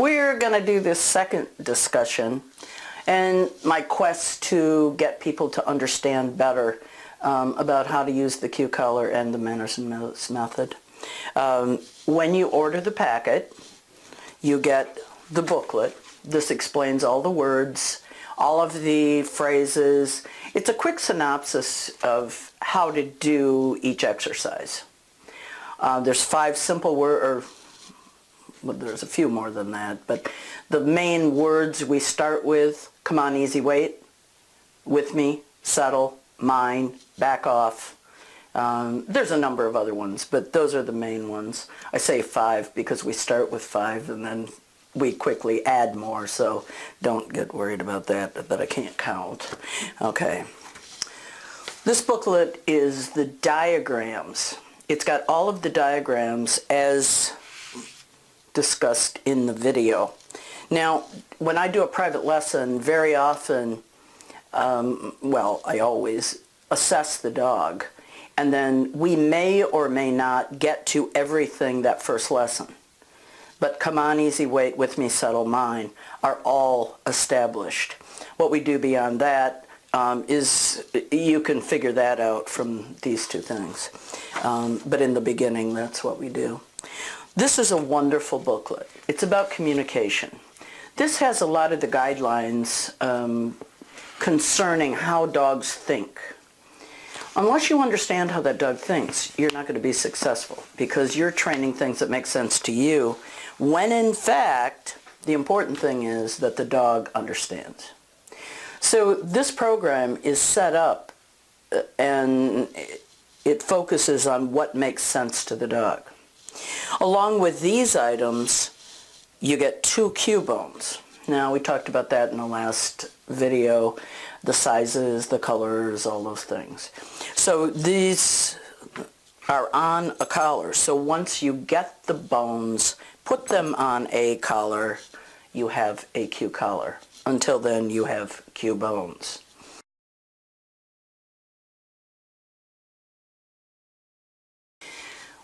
We're going to do this second discussion and my quest to get people to understand better about how to use the cue collar and the manners and modes method. When you order the packet, you get the booklet. This explains all the words, all of the phrases. It's a quick synopsis of how to do each exercise. There's 5 simple words, well, there's a few more than that, but the main words we start with: come on, easy, wait, with me, settle, mine, back off. There's a number of other ones, but those are the main ones. I say 5 because we start with 5 and then we quickly add more, so don't get worried about that I can't count. Okay. This booklet is the diagrams. It's got all of the diagrams as discussed in the video. Now, when I do a private lesson, very often, well, I always assess the dog, and then we may or may not get to everything that first lesson. But come on, easy, wait, with me, settle, mine are all established. What we do beyond that is you can figure that out from these 2 things. But in the beginning, that's what we do. This is a wonderful booklet. It's about communication. This has a lot of the guidelines concerning how dogs think. Unless you understand how that dog thinks, you're not going to be successful because you're training things that make sense to you, when in fact, the important thing is that the dog understands. So this program is set up and it focuses on what makes sense to the dog. Along with these items, you get 2 cue bones. Now, we talked about that in the last video, the sizes, the colors, all those things. So these are on a collar. So once you get the bones, put them on a collar, you have a cue collar. Until then, you have cue bones.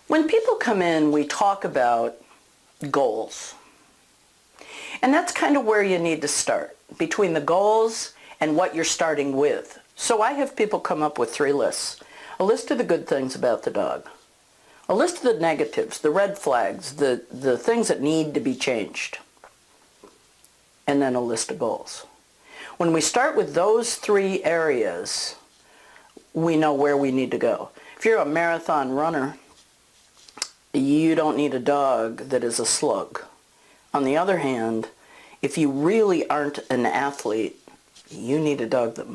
When people come in, we talk about goals. And that's kind of where you need to start, between the goals and what you're starting with. So I have people come up with 3 lists. A list of the good things about the dog. A list of the negatives, the red flags, the things that need to be changed. And then a list of goals. When we start with those 3 areas, we know where we need to go. If you're a marathon runner, you don't need a dog that is a slug. On the other hand, if you really aren't an athlete, you need a dog that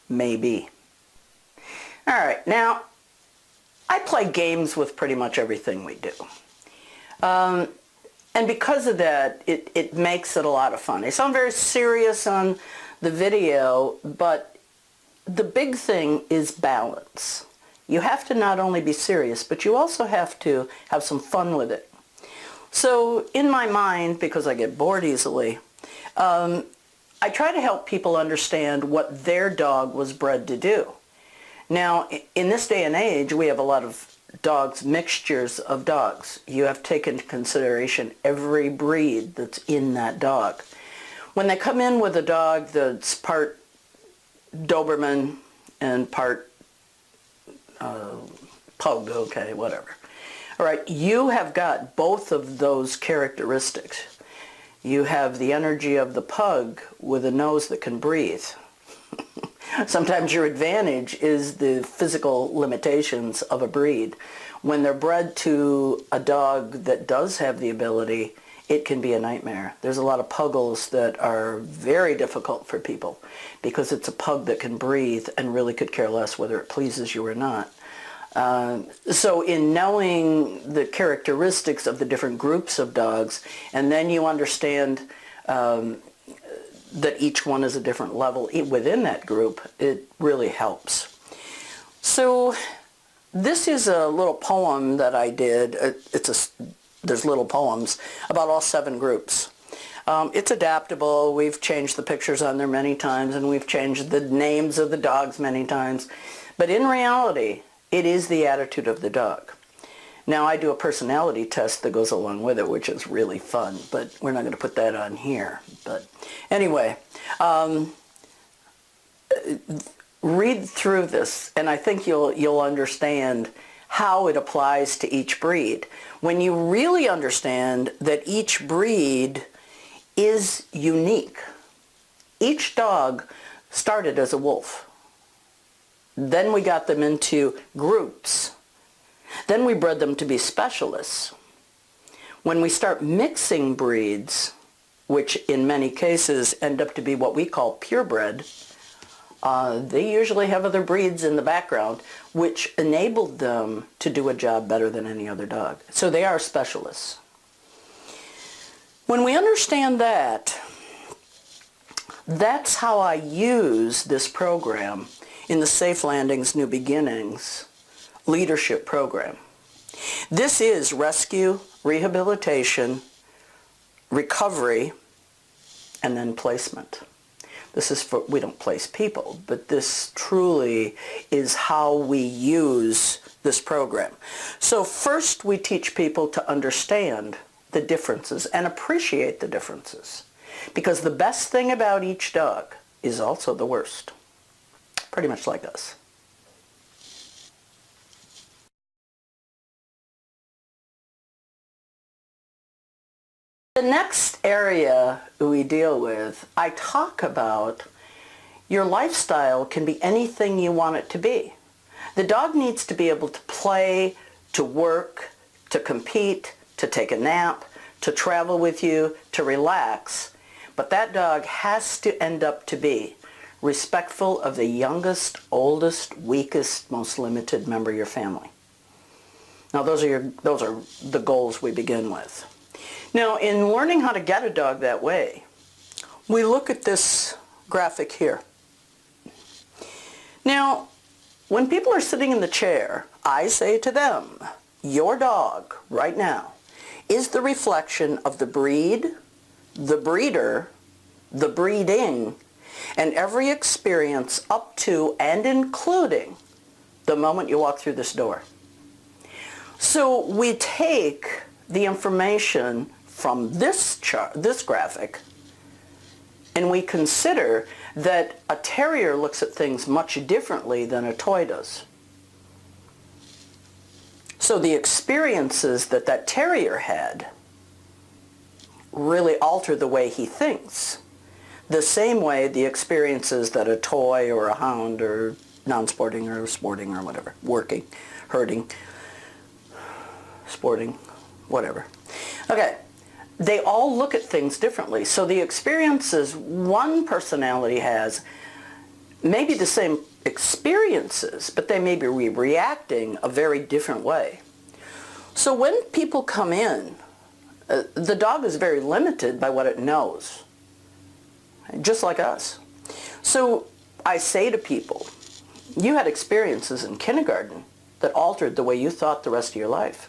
may be. All right, now, I play games with pretty much everything we do. And because of that, it makes it a lot of fun. I sound very serious on the video, but the big thing is balance. You have to not only be serious, but you also have to have some fun with it. So in my mind, because I get bored easily, I try to help people understand what their dog was bred to do. Now, in this day and age, we have a lot of dogs, mixtures of dogs. You have to take into consideration every breed that's in that dog. When they come in with a dog that's part Doberman and part Pug, okay, whatever. All right, you have got both of those characteristics. You have the energy of the Pug with a nose that can breathe. Sometimes your advantage is the physical limitations of a breed. When they're bred to a dog that does have the ability, it can be a nightmare. There's a lot of Puggles that are very difficult for people because it's a Pug that can breathe and really could care less whether it pleases you or not. So in knowing the characteristics of the different groups of dogs, and then you understand that each one is a different level within that group, it really helps. So this is a little poem that I did. There's little poems about all 7 groups. It's adaptable. We've changed the pictures on there many times, and we've changed the names of the dogs many times. But in reality, it is the attitude of the dog. Now I do a personality test that goes along with it, which is really fun, but we're not going to put that on here. But anyway, read through this, and I think you'll understand how it applies to each breed. When you really understand that each breed is unique. Each dog started as a wolf. Then we got them into groups. Then we bred them to be specialists. When we start mixing breeds, which in many cases end up to be what we call purebred, they usually have other breeds in the background which enabled them to do a job better than any other dog. So they are specialists. When we understand that, that's how I use this program in the Safe Landings New Beginnings leadership program. This is rescue, rehabilitation, recovery, and then placement. This is for, we don't place people, but this truly is how we use this program. So first we teach people to understand the differences and appreciate the differences. Because the best thing about each dog is also the worst. Pretty much like us. The next area we deal with, I talk about your lifestyle can be anything you want it to be. The dog needs to be able to play, to work, to compete, to take a nap, to travel with you, to relax. But that dog has to end up to be respectful of the youngest, oldest, weakest, most limited member of your family. Now those are the goals we begin with. Now, in learning how to get a dog that way, we look at this graphic here. Now, when people are sitting in the chair, I say to them, your dog, right now, is the reflection of the breed, the breeder, the breeding, and every experience up to and including the moment you walk through this door. So we take the information from this chart, this graphic, and we consider that a terrier looks at things much differently than a toy does. So the experiences that that terrier had really alter the way he thinks. The same way the experiences that a toy or a hound or non-sporting or sporting or whatever, working, herding, sporting, whatever. Okay. They all look at things differently. So the experiences one personality has may be the same experiences, but they may be reacting a very different way. So when people come in, the dog is very limited by what it knows, just like us. So I say to people, you had experiences in kindergarten that altered the way you thought the rest of your life.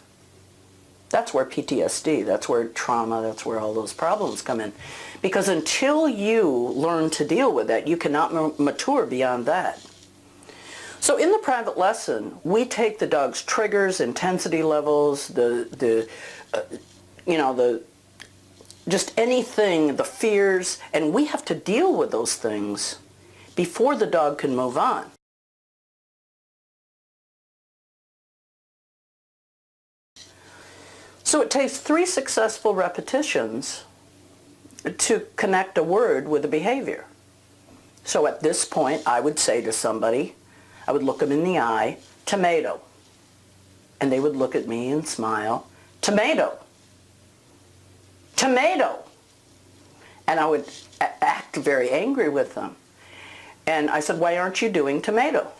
That's where PTSD, that's where trauma, that's where all those problems come in. Because until you learn to deal with that, you cannot mature beyond that. So in the private lesson, we take the dog's triggers, intensity levels, just anything, the fears, and we have to deal with those things before the dog can move on. So it takes 3 successful repetitions to connect a word with a behavior. So at this point, I would say to somebody, I would look them in the eye, tomato. And they would look at me and smile, tomato. Tomato. And I would act very angry with them. And I said, why aren't you doing tomato?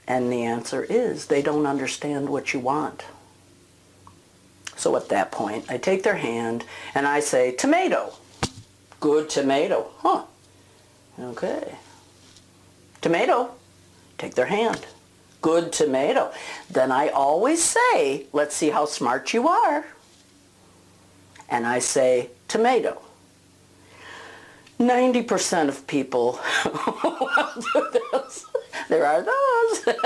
And the answer is, they don't understand what you want. So at that point, I take their hand and I say, tomato. Good tomato. Huh. Okay. Tomato. Take their hand. Good tomato. Then I always say, let's see how smart you are. And I say, tomato. 90% of people will do this. There are those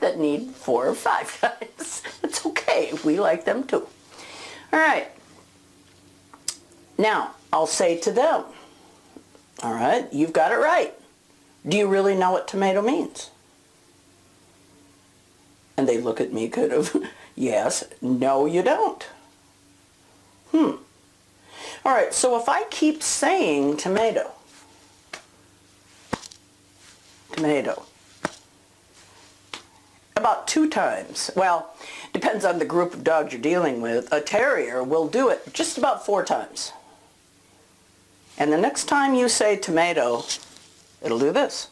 that need 4 or 5 times. It's okay. We like them too. All right. Now, I'll say to them, all right, you've got it right. Do you really know what tomato means? And they look at me kind of, yes, no you don't. All right, so if I keep saying tomato, about 2 times, well, depends on the group of dogs you're dealing with. A terrier will do it just about 4 times. And the next time you say tomato, it'll do this.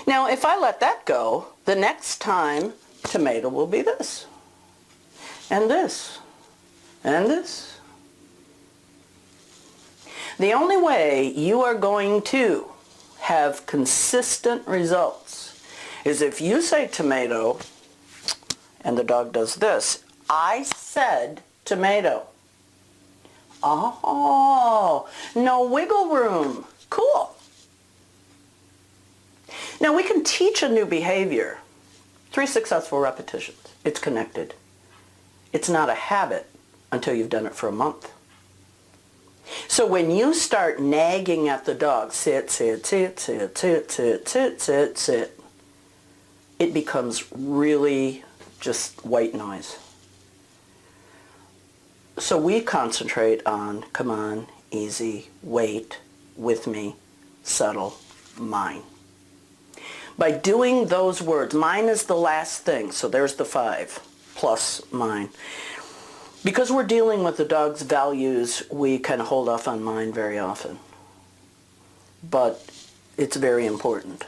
Now, if I let that go, the next time tomato will be this, and this, and this. The only way you are going to have consistent results is if you say tomato and the dog does this. I said tomato. Oh, no wiggle room. Cool. Now we can teach a new behavior. 3 successful repetitions. It's connected. It's not a habit until you've done it for a month. So when you start nagging at the dog, sit, sit, sit, sit, sit, sit, sit, sit, sit, it becomes really just white noise. So we concentrate on, come on, easy, wait, with me, settle, mine. By doing those words, mine is the last thing, so there's the 5, plus mine. Because we're dealing with the dog's values, we kind of hold off on mine very often. But it's very important.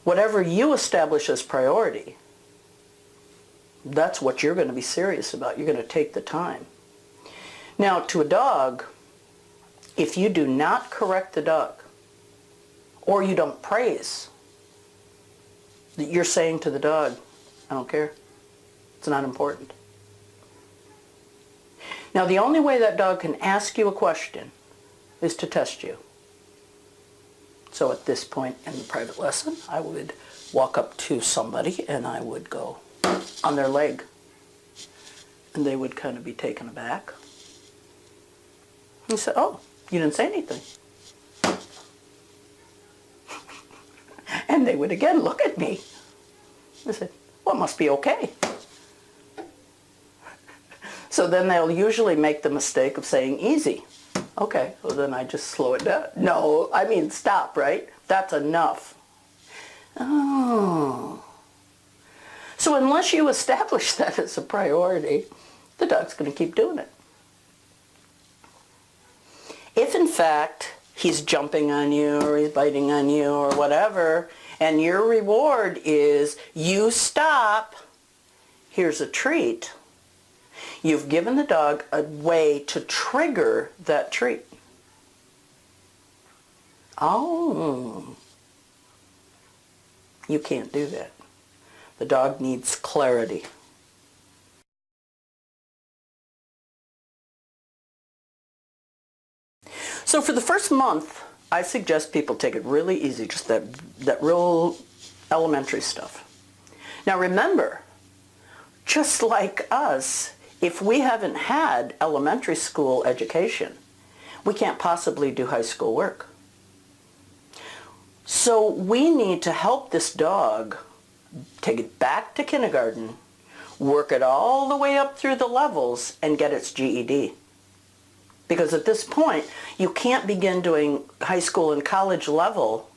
Whatever you establish as priority, that's what you're going to be serious about. You're going to take the time. Now, to a dog, if you do not correct the dog, or you don't praise, you're saying to the dog, I don't care. It's not important. Now, the only way that dog can ask you a question is to test you. So at this point in the private lesson, I would walk up to somebody and I would go on their leg. And they would kind of be taken aback. He said, oh, you didn't say anything. And they would again look at me. I said, well, it must be okay. So then they'll usually make the mistake of saying easy. Okay, well then I just slow it down. No, I mean stop, right? That's enough. Oh. So unless you establish that as a priority, the dog's going to keep doing it. If in fact he's jumping on you or he's biting on you or whatever, and your reward is you stop, here's a treat, you've given the dog a way to trigger that treat. Oh, you can't do that. The dog needs clarity. So for the first month, I suggest people take it really easy, just that real elementary stuff. Now remember, just like us, if we haven't had elementary school education, we can't possibly do high school work. So we need to help this dog take it back to kindergarten, work it all the way up through the levels, and get its GED. Because at this point, you can't begin doing high school and college level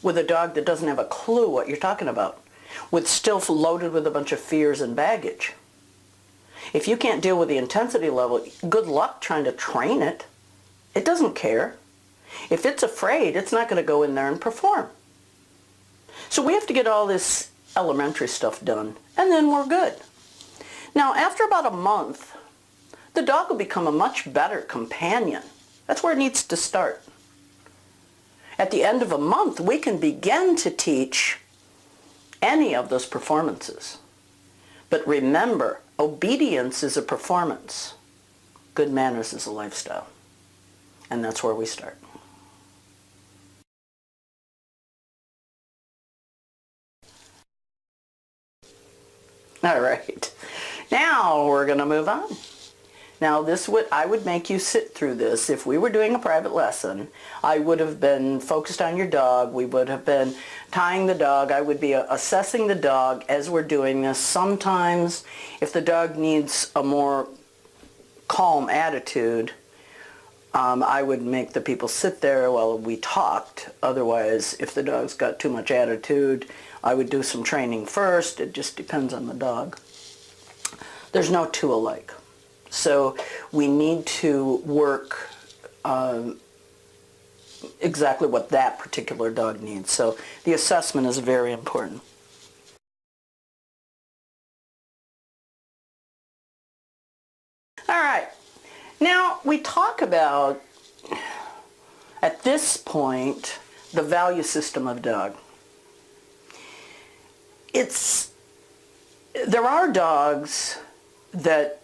with a dog that doesn't have a clue what you're talking about, with still loaded with a bunch of fears and baggage. If you can't deal with the intensity level, good luck trying to train it. It doesn't care. If it's afraid, it's not going to go in there and perform. So we have to get all this elementary stuff done, and then we're good. Now, after about a month, the dog will become a much better companion. That's where it needs to start. At the end of a month, we can begin to teach any of those performances. But remember, obedience is a performance. Good manners is a lifestyle. And that's where we start. All right, now we're going to move on. Now I would make you sit through this. If we were doing a private lesson, I would have been focused on your dog. We would have been tying the dog. I would be assessing the dog as we're doing this. Sometimes if the dog needs a more calm attitude, I would make the people sit there while we talked. Otherwise, if the dog's got too much attitude, I would do some training first. It just depends on the dog. There's no two alike. So we need to work exactly what that particular dog needs. So the assessment is very important. All right. Now we talk about, at this point, the value system of dog. There are dogs that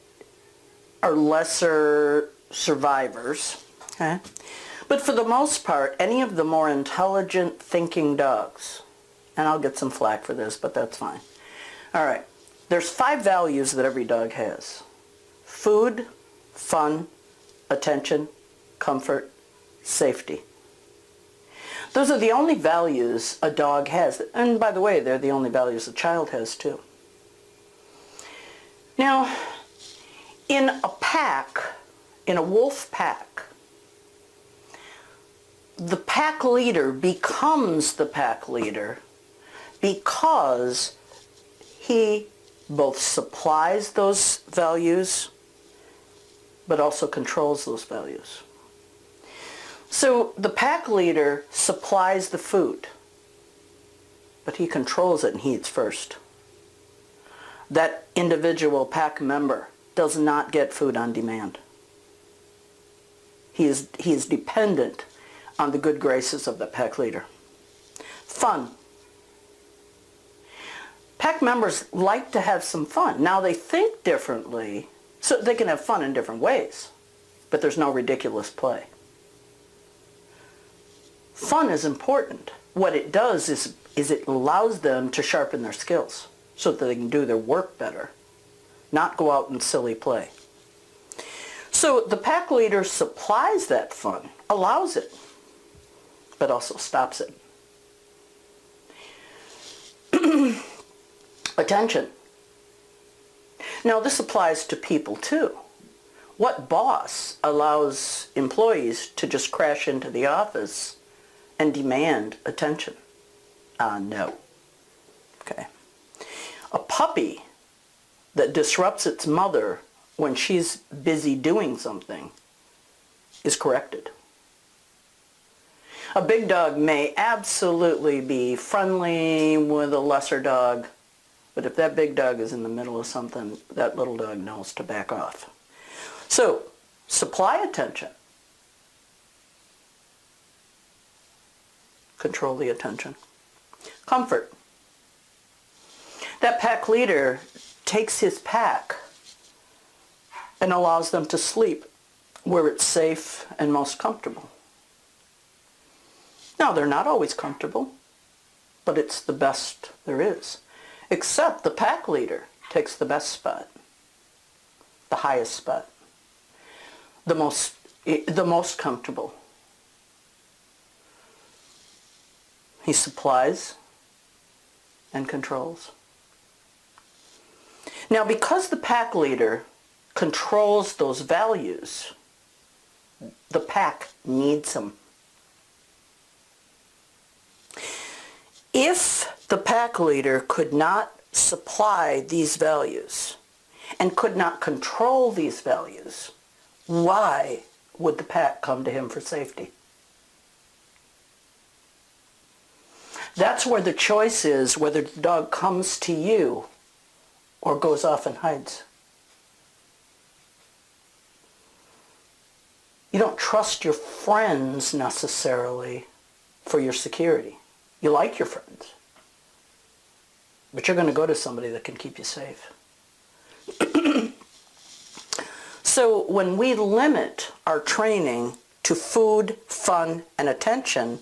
are lesser survivors, okay? But for the most part, any of the more intelligent thinking dogs, and I'll get some flack for this, but that's fine. All right, there's 5 values that every dog has. Food, fun, attention, comfort, safety. Those are the only values a dog has. And by the way, they're the only values a child has too. Now, in a pack, in a wolf pack, the pack leader becomes the pack leader because he both supplies those values but also controls those values. So the pack leader supplies the food, but he controls it and he eats first. That individual pack member does not get food on demand. He is dependent on the good graces of the pack leader. Fun. Pack members like to have some fun. Now they think differently, so they can have fun in different ways, but there's no ridiculous play. Fun is important. What it does is it allows them to sharpen their skills so that they can do their work better, not go out and silly play. So the pack leader supplies that fun, allows it, but also stops it. Attention. Now this applies to people too. What boss allows employees to just crash into the office and demand attention? No. Okay. A puppy that disrupts its mother when she's busy doing something is corrected. A big dog may absolutely be friendly with a lesser dog, but if that big dog is in the middle of something, that little dog knows to back off. So, supply attention. Control the attention. Comfort. That pack leader takes his pack and allows them to sleep where it's safe and most comfortable. Now, they're not always comfortable, but it's the best there is. Except the pack leader takes the best spot, the highest spot, the most comfortable. He supplies and controls. Now, because the pack leader controls those values, the pack needs them. If the pack leader could not supply these values and could not control these values, why would the pack come to him for safety? That's where the choice is, whether the dog comes to you or goes off and hides. You don't trust your friends necessarily for your security. You like your friends, but you're going to go to somebody that can keep you safe. So when we limit our training to food, fun, and attention,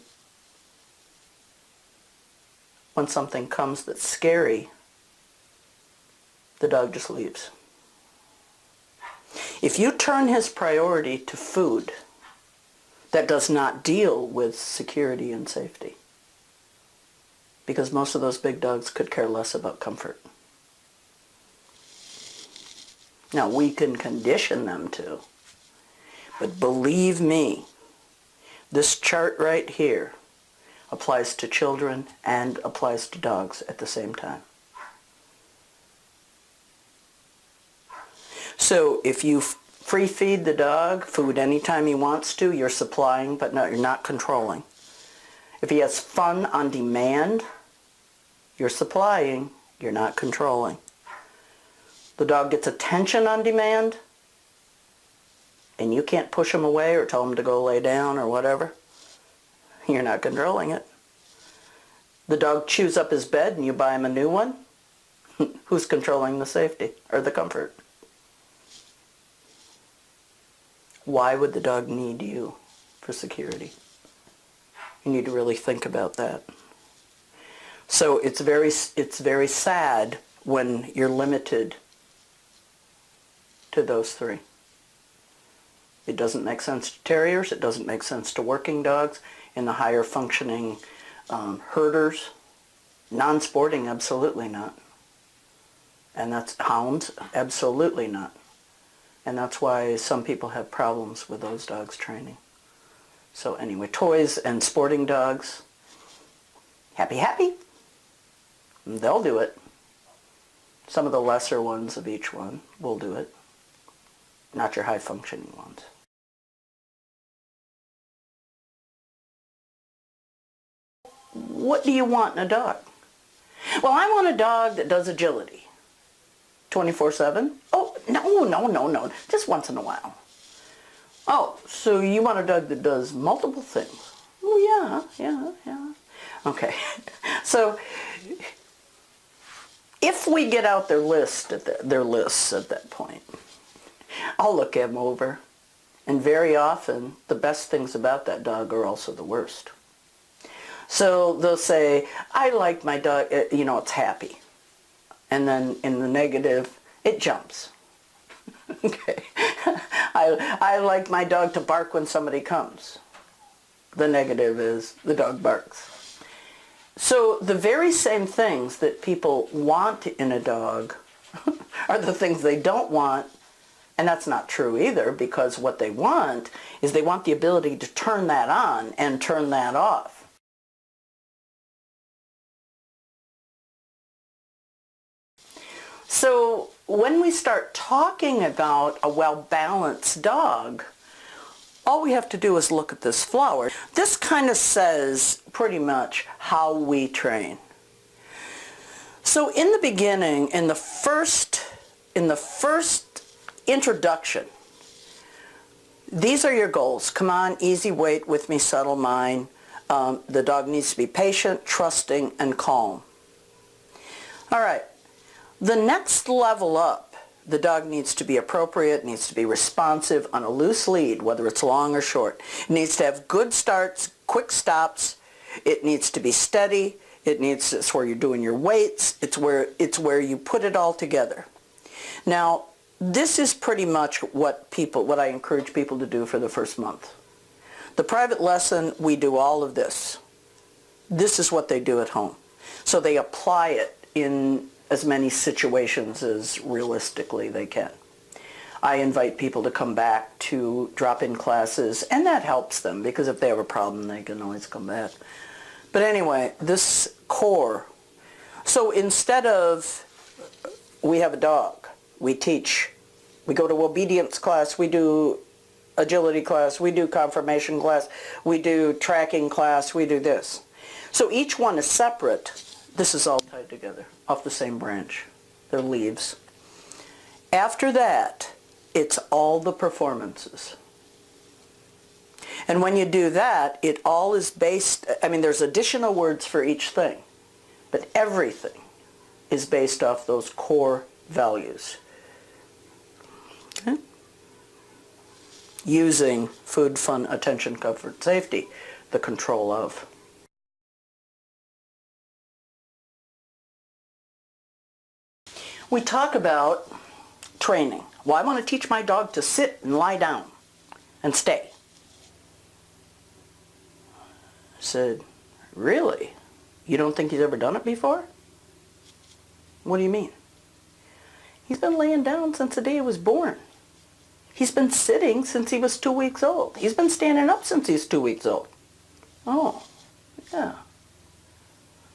when something comes that's scary, the dog just leaves. If you turn his priority to food that does not deal with security and safety, because most of those big dogs could care less about comfort. Now, we can condition them to, but believe me, this chart right here applies to children and applies to dogs at the same time. So if you free feed the dog food anytime he wants to, you're supplying, but no, you're not controlling. If he has fun on demand, you're supplying, you're not controlling. The dog gets attention on demand, and you can't push him away or tell him to go lay down or whatever. You're not controlling it. The dog chews up his bed and you buy him a new one. Who's controlling the safety or the comfort? Why would the dog need you for security? You need to really think about that. So it's very sad when you're limited to those three. It doesn't make sense to terriers. It doesn't make sense to working dogs and the higher functioning herders. Non-sporting, absolutely not. And that's hounds, absolutely not. And that's why some people have problems with those dogs training. So anyway, toys and sporting dogs, happy, happy. They'll do it. Some of the lesser ones of each one will do it. Not your high-functioning ones. What do you want in a dog? Well, I want a dog that does agility. 24/7? Oh, no. Just once in a while. Oh, so you want a dog that does multiple things? Oh, yeah. Okay. So, if we get out their lists at that point, I'll look them over. And very often, the best things about that dog are also the worst. So they'll say, I like my dog, it's happy. And then in the negative, it jumps. Okay. I like my dog to bark when somebody comes. The negative is the dog barks. So the very same things that people want in a dog are the things they don't want. And that's not true either, because what they want is they want the ability to turn that on and turn that off. So when we start talking about a well-balanced dog, all we have to do is look at this flower. This kind of says pretty much how we train. So in the beginning, in the first introduction, these are your goals. Come on, easy weight with me, settle mine. The dog needs to be patient, trusting, and calm. All right. The next level up, the dog needs to be appropriate, needs to be responsive on a loose lead, whether it's long or short. It needs to have good starts, quick stops. It needs to be steady. It's where you're doing your weights. It's where you put it all together. Now, this is pretty much what I encourage people to do for the first month. The private lesson, we do all of this. This is what they do at home. So they apply it in as many situations as realistically they can. I invite people to come back to drop-in classes, and that helps them, because if they have a problem, they can always come back. But anyway, this core. So instead of, we have a dog, we teach, we go to obedience class, we do agility class, we do conformation class, we do tracking class, we do this. So each one is separate. This is all tied together off the same branch. They're leaves. After that, it's all the performances. And when you do that, it all is based, there's additional words for each thing, but everything is based off those core values. Okay? using food, fun, attention, comfort, safety, the control of. We talk about training. Well, I want to teach my dog to sit and lie down and stay. I said, really? You don't think he's ever done it before? What do you mean? He's been laying down since the day he was born. He's been sitting since he was 2 weeks old. He's been standing up since he's 2 weeks old. Oh, yeah.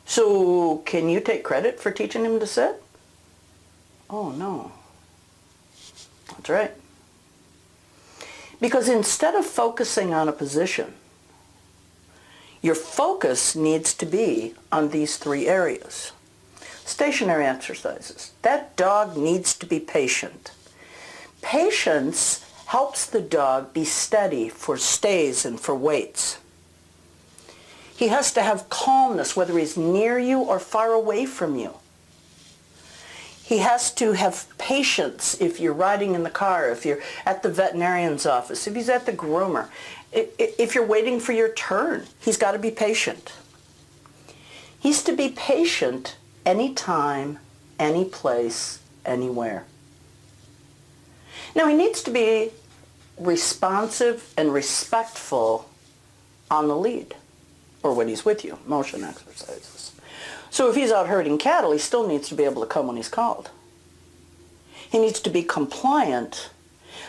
So can you take credit for teaching him to sit? Oh, no. That's right. Because instead of focusing on a position, your focus needs to be on these 3 areas. Stationary exercises. That dog needs to be patient. Patience helps the dog be steady for stays and for waits. He has to have calmness, whether he's near you or far away from you. He has to have patience if you're riding in the car, if you're at the veterinarian's office, if he's at the groomer, if you're waiting for your turn. He's got to be patient. He's to be patient anytime, any place, anywhere. Now, he needs to be responsive and respectful on the lead, or when he's with you, motion exercises. So if he's out herding cattle, he still needs to be able to come when he's called. He needs to be compliant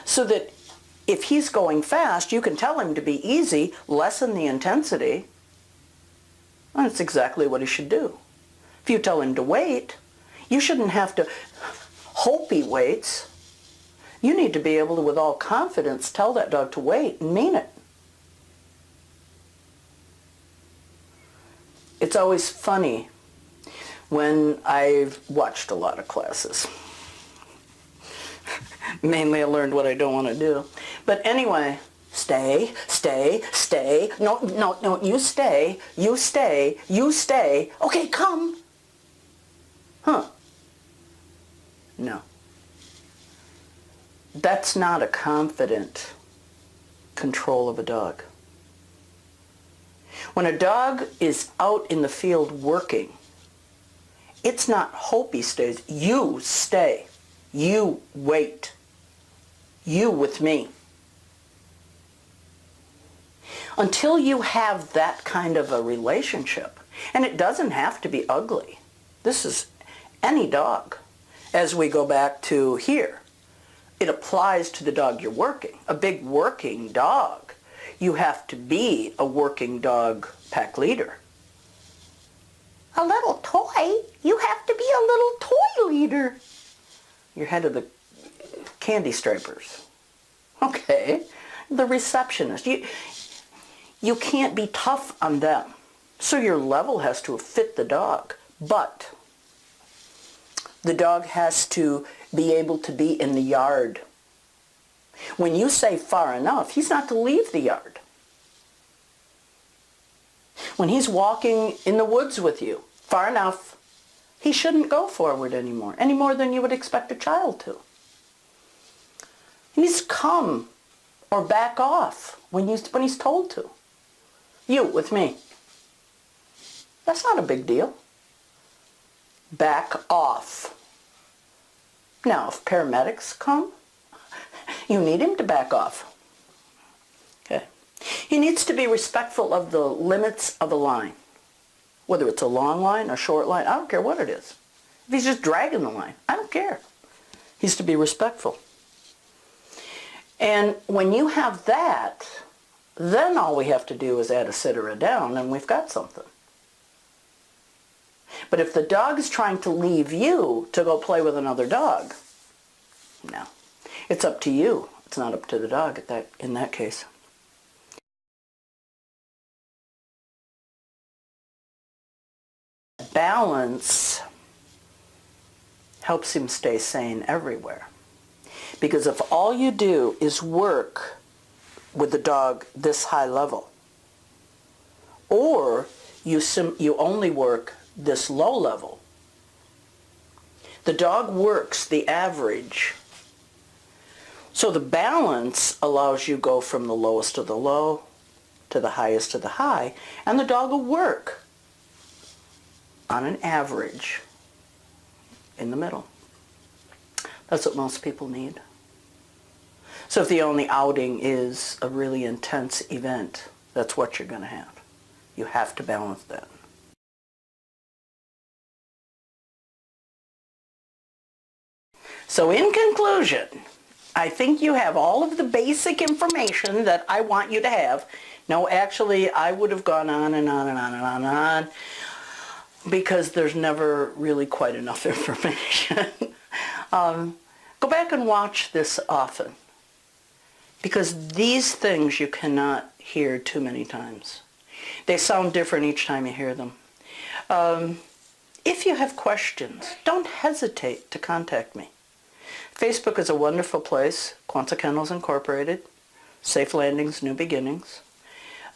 so that if he's going fast, you can tell him to be easy, lessen the intensity. And that's exactly what he should do. If you tell him to wait, you shouldn't have to hope he waits. You need to be able to, with all confidence, tell that dog to wait and mean it. It's always funny when I've watched a lot of classes. Mainly I learned what I don't want to do. But anyway, stay, stay, stay. No, no, no, you stay, you stay, you stay. Okay, come. Huh. No. That's not a confident control of a dog. When a dog is out in the field working, it's not hope he stays. You stay. You wait. You with me. Until you have that kind of a relationship, and it doesn't have to be ugly. This is any dog. As we go back to here, it applies to the dog you're working. A big working dog. You have to be a working dog pack leader. A little toy? You have to be a little toy leader. You're head of the candy stripers. Okay. The receptionist. You can't be tough on them. So your level has to fit the dog. But the dog has to be able to be in the yard. When you say far enough, he's not to leave the yard. When he's walking in the woods with you, far enough, he shouldn't go forward anymore, any more than you would expect a child to. He needs to come or back off when he's told to. You with me. That's not a big deal. Back off. Now, if paramedics come, you need him to back off. Okay. He needs to be respectful of the limits of a line. Whether it's a long line or short line, I don't care what it is. If he's just dragging the line, I don't care. He's to be respectful. And when you have that, then all we have to do is add a sit or a down and we've got something. But if the dog is trying to leave you to go play with another dog, no. It's up to you. It's not up to the dog in that case. Balance helps him stay sane everywhere. Because if all you do is work with the dog this high level, or you only work this low level, the dog works the average. So the balance allows you go from the lowest of the low to the highest of the high, and the dog will work on an average in the middle. That's what most people need. So if the only outing is a really intense event, that's what you're going to have. You have to balance that. So in conclusion, I think you have all of the basic information that I want you to have. No, actually, I would have gone on and on and on and on and on because there's never really quite enough information. Go back and watch this often because these things you cannot hear too many times. They sound different each time you hear them. If you have questions, don't hesitate to contact me. Facebook is a wonderful place, Quansa Kennels Incorporated, Safe Landings, New Beginnings.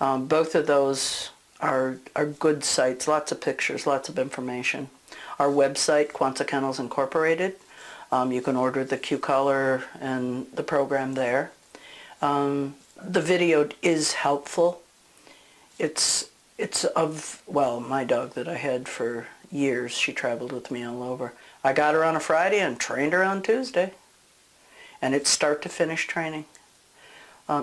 Both of those are good sites, lots of pictures, lots of information. Our website, Quansa Kennels Incorporated, you can order the Q collar and the program there. The video is helpful. It's of, well, my dog that I had for years. She traveled with me all over. I got her on a Friday and trained her on Tuesday. And it's start to finish training.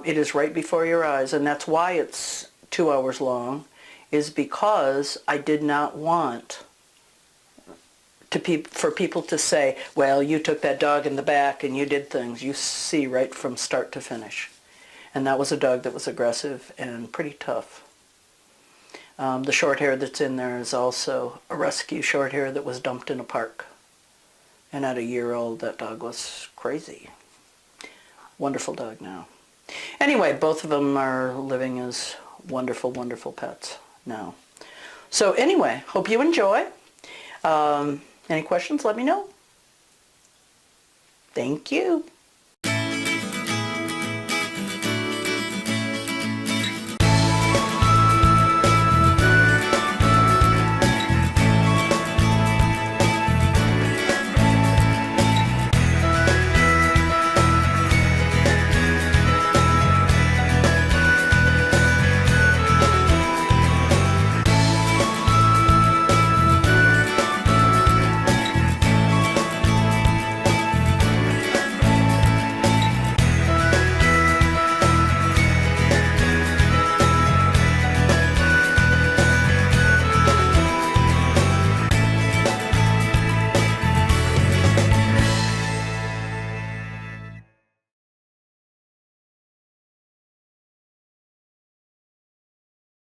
It is right before your eyes, and that's why it's 2 hours long, is because I did not want for people to say, well, you took that dog in the back and you did things. You see right from start to finish. And that was a dog that was aggressive and pretty tough. The short hair that's in there is also a rescue short hair that was dumped in a park. And at a year old, that dog was crazy. Wonderful dog now. Anyway, both of them are living as wonderful, wonderful pets now. So anyway, hope you enjoy. Any questions, let me know. Thank you.